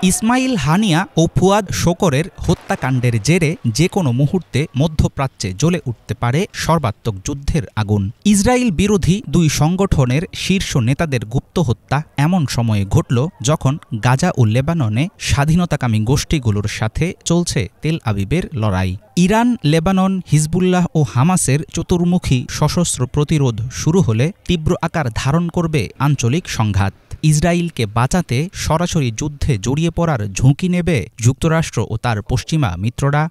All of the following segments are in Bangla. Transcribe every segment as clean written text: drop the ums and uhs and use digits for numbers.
ইসমাইল হানিয়া ও ফুয়াদ শোকরের হত্যাকাণ্ডের জেরে যে কোনো মুহূর্তে মধ্যপ্রাচ্যে জ্বলে উঠতে পারে সর্বাত্মক যুদ্ধের আগুন। ইসরায়েল বিরোধী দুই সংগঠনের শীর্ষ নেতাদের গুপ্ত হত্যা এমন সময়ে ঘটল যখন গাজা ও লেবাননে স্বাধীনতাকামী গোষ্ঠীগুলোর সাথে চলছে তেল আবিবের লড়াই। ইরান, লেবানন, হিজবুল্লাহ ও হামাসের চতুর্মুখী সশস্ত্র প্রতিরোধ শুরু হলে তীব্র আকার ধারণ করবে আঞ্চলিক সংঘাত। ইসরায়েলকে বাঁচাতে সরাসরি যুদ্ধে জড়িয়ে পড়ার ঝুঁকি নেবে যুক্তরাষ্ট্র ও তার পশ্চিমা মিত্ররা।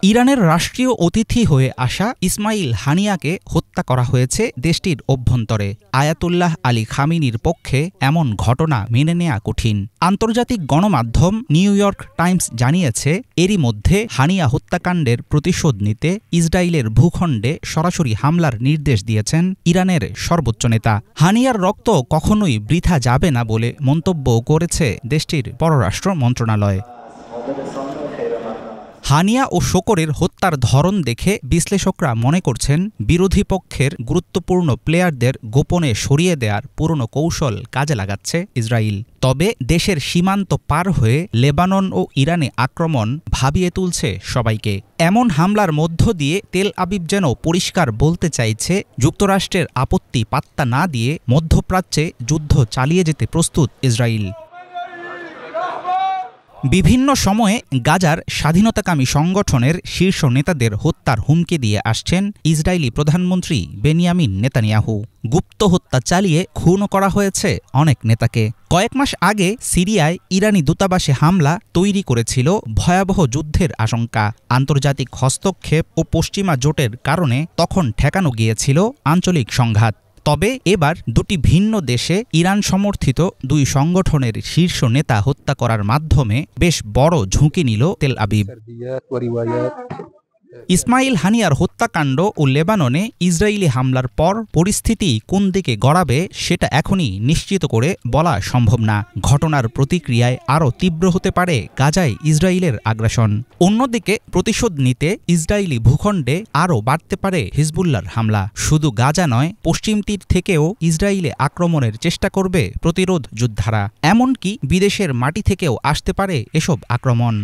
ইরানের রাষ্ট্রীয় অতিথি হয়ে আসা ইসমাইল হানিয়াকে হত্যা করা হয়েছে দেশটির অভ্যন্তরে। আয়াতুল্লাহ আলী খামিনির পক্ষে এমন ঘটনা মেনে নেওয়া কঠিন। আন্তর্জাতিক গণমাধ্যম নিউ ইয়র্ক টাইমস জানিয়েছে, এরই মধ্যে হানিয়া হত্যাকাণ্ডের প্রতিশোধ নিতে ইসরায়েলের ভূখণ্ডে সরাসরি হামলার নির্দেশ দিয়েছেন ইরানের সর্বোচ্চ নেতা। হানিয়ার রক্ত কখনোই বৃথা যাবে না বলে মন্তব্য করেছে দেশটির পররাষ্ট্র মন্ত্রণালয়। হানিয়া ও শোকরের হত্যার ধরন দেখে বিশ্লেষকরা মনে করছেন, বিরোধী পক্ষের গুরুত্বপূর্ণ প্লেয়ারদের গোপনে সরিয়ে দেওয়ার পুরনো কৌশল কাজে লাগাচ্ছে ইসরায়েল। তবে দেশের সীমান্ত পার হয়ে লেবানন ও ইরানে আক্রমণ ভাবিয়ে তুলছে সবাইকে। এমন হামলার মধ্য দিয়ে তেল আবিব যেন পরিষ্কার বলতে চাইছে, যুক্তরাষ্ট্রের আপত্তি পাত্তা না দিয়ে মধ্যপ্রাচ্যে যুদ্ধ চালিয়ে যেতে প্রস্তুত ইসরায়েল। বিভিন্ন সময়ে গাজার স্বাধীনতাকামী সংগঠনের শীর্ষ নেতাদের হত্যার হুমকি দিয়ে আসছেন ইসরায়েলি প্রধানমন্ত্রী বেনিয়ামিন নেতানিয়াহু। গুপ্ত হত্যা চালিয়ে খুনও করা হয়েছে অনেক নেতাকে। কয়েক মাস আগে সিরিয়ায় ইরানি দূতাবাসে হামলা তৈরি করেছিল ভয়াবহ যুদ্ধের আশঙ্কা। আন্তর্জাতিক হস্তক্ষেপ ও পশ্চিমা জোটের কারণে তখন ঠেকানো গিয়েছিল আঞ্চলিক সংঘাত। তবে এবার দুটি ভিন্ন দেশে ইরান সমর্থিত দুই সংগঠনের শীর্ষ নেতা হত্যা করার মাধ্যমে বেশ বড় ঝুঁকি নিল তেল আবিব। ইসমাইল হানিয়ার হত্যাকাণ্ড ও লেবাননে ইসরায়েলি হামলার পর পরিস্থিতি কোন দিকে গড়াবে সেটা এখনই নিশ্চিত করে বলা সম্ভব না। ঘটনার প্রতিক্রিয়ায় আরও তীব্র হতে পারে গাজায় ইসরায়েলের আগ্রাসন। অন্যদিকে প্রতিশোধ নিতে ইসরায়েলি ভূখণ্ডে আরও বাড়তে পারে হিজবুল্লাহর হামলা। শুধু গাজা নয়, পশ্চিম তীর থেকেও ইসরায়েলে আক্রমণের চেষ্টা করবে প্রতিরোধ যোদ্ধারা। এমনকি বিদেশের মাটি থেকেও আসতে পারে এসব আক্রমণ।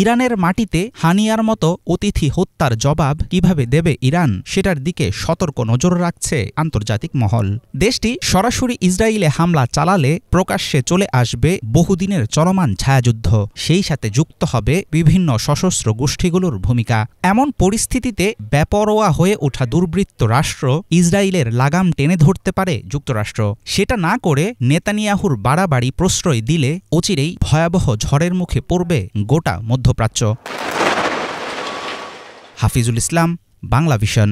ইরানের মাটিতে হানিয়ার মতো অতিথি হত্যার জবাব কিভাবে দেবে ইরান, সেটার দিকে সতর্ক নজর রাখছে আন্তর্জাতিক মহল। দেশটি সরাসরি ইসরায়েলে হামলা চালালে প্রকাশ্যে চলে আসবে বহুদিনের চলমান ছায়াযুদ্ধ। সেই সাথে যুক্ত হবে বিভিন্ন সশস্ত্র গোষ্ঠীগুলোর ভূমিকা। এমন পরিস্থিতিতে বেপরোয়া হয়ে ওঠা দুর্বৃত্ত রাষ্ট্র ইসরায়েলের লাগাম টেনে ধরতে পারে যুক্তরাষ্ট্র। সেটা না করে নেতানিয়াহুর বাড়াবাড়ি প্রশ্রয় দিলে অচিরেই ভয়াবহ ঝড়ের মুখে পড়বে গোটা মধ্যপ্রাচ্য। হাফিজুল ইসলাম, বাংলা ভিশন।